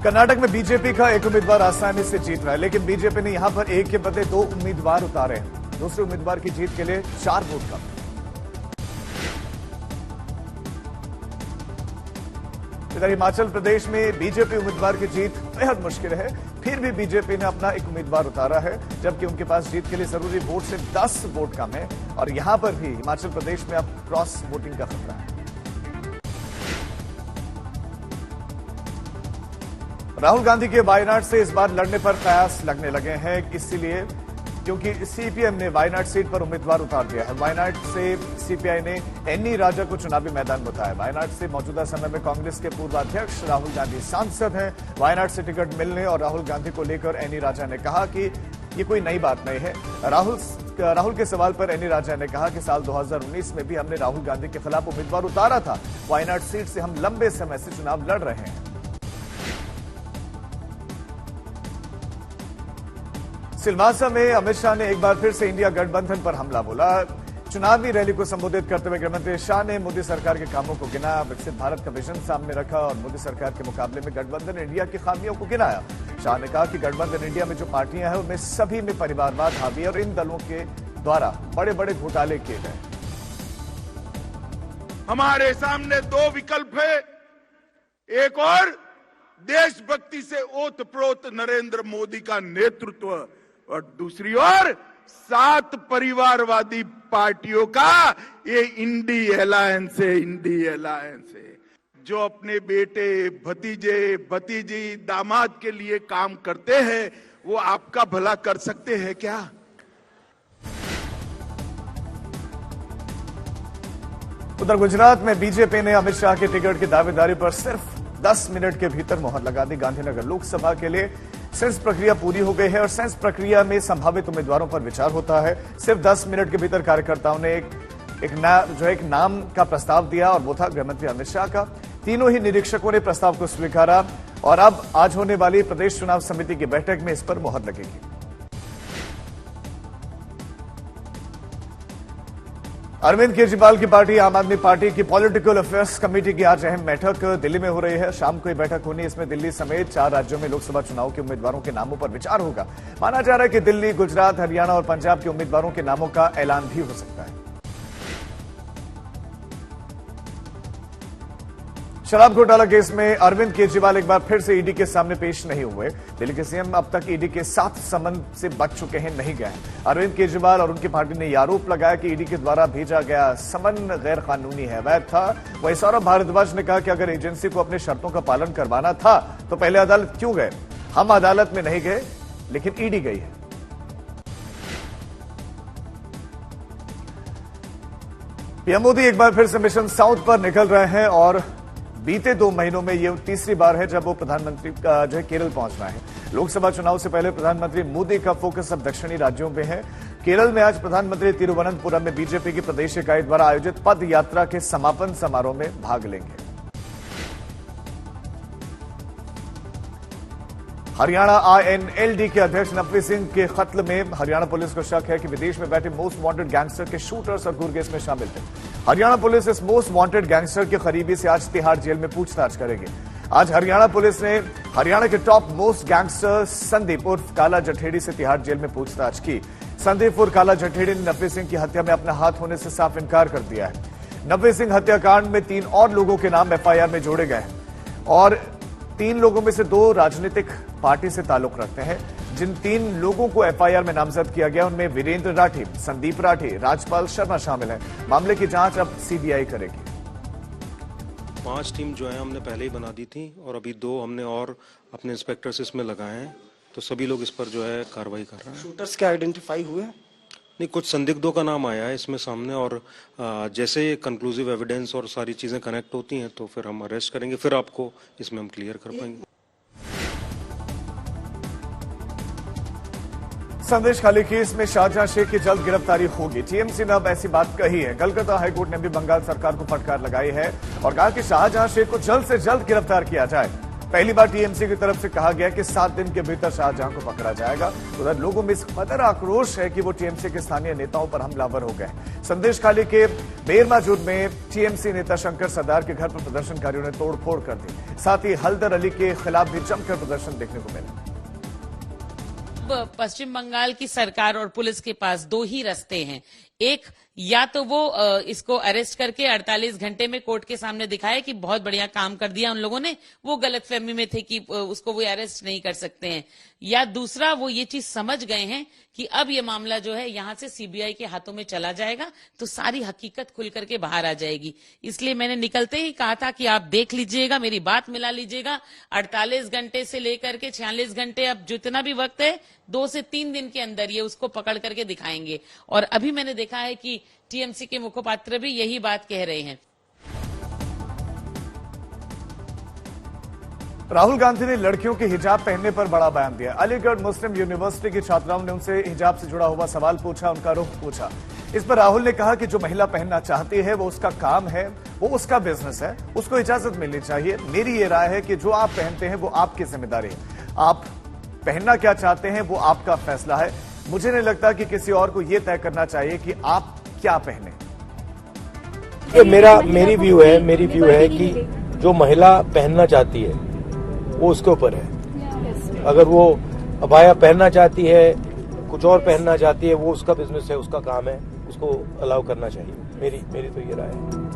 कर्नाटक में बीजेपी का एक उम्मीदवार आसानी से जीत रहा है, लेकिन बीजेपी ने यहां पर एक के बदले 2 उम्मीदवार उतारे हैं। दूसरे उम्मीदवार की जीत के लिए 4 वोट कम। इधर हिमाचल प्रदेश में बीजेपी उम्मीदवार की जीत बेहद मुश्किल है। फिर भी बीजेपी ने अपना एक उम्मीदवार उतारा है, जबकि उनके पास जीत के लिए जरूरी वोट से 10 वोट कम है। और यहां पर भी हिमाचल प्रदेश में अब क्रॉस वोटिंग का खतरा है। राहुल गांधी के वायनाड से इस बार लड़ने पर कयास लगने लगे हैं, इसीलिए क्योंकि सीपीएम ने वायनाड सीट पर उम्मीदवार उतार दिया है। वायनाड से सीपीआई ने एनी राजा को चुनावी मैदान में उतारा है। वायनाड से मौजूदा समय में कांग्रेस के पूर्व अध्यक्ष राहुल गांधी सांसद हैं। वायनाड से टिकट मिलने और राहुल गांधी को लेकर एनी राजा ने कहा कि ये कोई नई बात नहीं है। राहुल के सवाल पर एनी राजा ने कहा कि साल 2019 में भी हमने राहुल गांधी के खिलाफ उम्मीदवार उतारा था। वायनाड सीट से हम लंबे समय से चुनाव लड़ रहे हैं। सिलवासा में अमित शाह ने एक बार फिर से इंडिया गठबंधन पर हमला बोला। चुनावी रैली को संबोधित करते हुए गृहमंत्री शाह ने मोदी सरकार के कामों को गिना, विकसित भारत का विजन सामने रखा और मोदी सरकार के मुकाबले में गठबंधन इंडिया की खामियों को गिनाया। शाह ने कहा कि गठबंधन इंडिया में जो पार्टियां हैं उनमें सभी में परिवारवाद हावी है और इन दलों के द्वारा बड़े बड़े घोटाले किए गए। हमारे सामने 2 विकल्प है, एक और देशभक्ति से ओतप्रोत नरेंद्र मोदी का नेतृत्व और दूसरी ओर 7 परिवारवादी पार्टियों का ये इंडी अलायंस है, जो अपने बेटे, भतीजे, भतीजी, दामाद के लिए काम करते हैं, वो आपका भला कर सकते हैं क्या? उधर गुजरात में बीजेपी ने अमित शाह के टिकट की दावेदारी पर सिर्फ 10 मिनट के भीतर मोहर लगा दी। गांधीनगर लोकसभा के लिए सेंस प्रक्रिया पूरी हो गई है और सेंस प्रक्रिया में संभावित उम्मीदवारों पर विचार होता है। सिर्फ 10 मिनट के भीतर कार्यकर्ताओं ने एक नाम का प्रस्ताव दिया और वो था गृहमंत्री अमित शाह का। तीनों ही निरीक्षकों ने प्रस्ताव को स्वीकारा और अब आज होने वाली प्रदेश चुनाव समिति की बैठक में इस पर मोहर लगेगी। अरविंद केजरीवाल की पार्टी आम आदमी पार्टी की पॉलिटिकल अफेयर्स कमेटी की आज अहम बैठक दिल्ली में हो रही है। शाम को यह बैठक होनी, इसमें दिल्ली समेत 4 राज्यों में लोकसभा चुनाव के उम्मीदवारों के नामों पर विचार होगा। माना जा रहा है कि दिल्ली, गुजरात, हरियाणा और पंजाब के उम्मीदवारों के नामों का ऐलान भी हो सकता है। शराब घोटाला केस में अरविंद केजरीवाल एक बार फिर से ईडी के सामने पेश नहीं हुए। दिल्ली के सीएम अब तक ईडी के 7 समन से बच चुके हैं, नहीं गए। अरविंद केजरीवाल और उनकी पार्टी ने यह आरोप लगाया कि ईडी के द्वारा भेजा गया समन गैर कानूनी है, अवैध था। वहीं सौरभ भारद्वाज ने कहा कि अगर एजेंसी को अपने शर्तों का पालन करवाना था तो पहले अदालत क्यों गए? हम अदालत में नहीं गए, लेकिन ईडी गई है। पीएम मोदी एक बार फिर से मिशन साउथ पर निकल रहे हैं और बीते 2 महीनों में यह तीसरी बार है जब वो प्रधानमंत्री जो है केरल पहुंचना है। लोकसभा चुनाव से पहले प्रधानमंत्री मोदी का फोकस अब दक्षिणी राज्यों में है। केरल में आज प्रधानमंत्री तिरुवनंतपुरम में बीजेपी की प्रदेश इकाई द्वारा आयोजित पद यात्रा के समापन समारोह में भाग लेंगे। हरियाणा आईएनएलडी के अध्यक्ष नवप्रीत सिंह के कत्ल में हरियाणा पुलिस को शक है कि विदेश में बैठे मोस्ट वांटेड गैंगस्टर के शूटर्स और गुरगेस में शामिल थे। हरियाणा पुलिस इस मोस्ट वांटेड गैंगस्टर के करीबी से आज तिहाड़ जेल में पूछताछ करेगी। आज हरियाणा पुलिस ने हरियाणा के टॉप मोस्ट गैंगस्टर संदीप उर्फ काला जठेड़ी से तिहाड़ जेल में पूछताछ की। संदीप उर्फ काला जठेड़ी ने नवप्रीत सिंह की हत्या में अपना हाथ होने से साफ इनकार कर दिया है। नवप्रीत सिंह हत्याकांड में 3 और लोगों के नाम एफआईआर में जोड़े गए और 3 लोगों में से 2 राजनीतिक पार्टी से ताल्लुक रखते हैं। जिन 3 लोगों को एफआईआर में नामजद किया गया उनमें वीरेंद्र राठी, संदीप राठी, राजपाल शर्मा शामिल हैं। मामले की जांच अब सीबीआई करेगी। 5 टीम जो है हमने पहले ही बना दी थी और अभी 2 हमने और अपने इंस्पेक्टर्स इसमें लगाए हैं, तो सभी लोग इस पर जो है कार्रवाई कर रहे हैं। शूटर्स के आइडेंटिफाई हुए? नहीं, कुछ संदिग्धों का नाम आया है इसमें सामने और जैसे कंक्लूसिव एविडेंस और सारी चीजें कनेक्ट होती हैं तो फिर हम अरेस्ट करेंगे, फिर आपको इसमें हम क्लियर कर पाएंगे। संदेश खाली केस में शाहजहां शेख की जल्द गिरफ्तारी होगी। टीएमसी ने अब ऐसी बात कही है। कलकत्ता हाईकोर्ट ने भी बंगाल सरकार को फटकार लगाई है और कहा कि शाहजहां शेख को जल्द से जल्द गिरफ्तार किया जाए। पहली बार टीएमसी की तरफ से कहा गया कि 7 दिन के भीतर शाहजहां को पकड़ा जाएगा। उधर लोगों में इस कदर आक्रोश है कि वो टीएमसी के स्थानीय नेताओं पर हमलावर हो गए। संदेशखाली के बेरमाजूद में टीएमसी नेता शंकर सरदार के घर पर प्रदर्शनकारियों ने तोड़फोड़ कर दी। साथ ही हल्दर अली के खिलाफ भी जमकर प्रदर्शन देखने को मिला। पश्चिम बंगाल की सरकार और पुलिस के पास 2 ही रास्ते हैं। एक, या तो वो इसको अरेस्ट करके 48 घंटे में कोर्ट के सामने दिखाए कि बहुत बढ़िया काम कर दिया उन लोगों ने, वो गलतफहमी में थे कि उसको वो अरेस्ट नहीं कर सकते हैं। या दूसरा, वो ये चीज समझ गए हैं कि अब ये मामला जो है यहां से सीबीआई के हाथों में चला जाएगा तो सारी हकीकत खुल करके बाहर आ जाएगी। इसलिए मैंने निकलते ही कहा था कि आप देख लीजिएगा, मेरी बात मिला लीजिएगा। 48 घंटे से लेकर के 46 घंटे, अब जितना भी वक्त है, 2 से 3 दिन के अंदर ये उसको पकड़ करके दिखाएंगे। और अभी मैंने देखा है कि टीएमसी के मुखपात्र भी यही बात कह रहे हैं। राहुल गांधी ने लड़कियों के हिजाब पहनने पर बड़ा बयान दिया। अलीगढ़ मुस्लिम यूनिवर्सिटी की छात्राओं ने उनसे हिजाब से जुड़ा हुआ सवाल पूछा, उनका रुख पूछा। इस पर राहुल ने कहा कि जो महिला पहनना चाहती है वो उसका काम है, वो उसका बिजनेस है, उसको इजाजत मिलनी चाहिए। मेरी ये राय है कि जो आप पहनते हैं वो आपकी जिम्मेदारी है। आप पहनना क्या चाहते हैं वो आपका फैसला है। मुझे नहीं लगता कि किसी और को यह तय करना चाहिए कि आप क्या पहने। मेरी व्यू है कि जो महिला पहनना चाहती है वो उसके ऊपर है। अगर वो अबाया पहनना चाहती है, कुछ और पहनना चाहती है, वो उसका बिजनेस है, उसका काम है, उसको अलाउ करना चाहिए। मेरी तो ये राय है।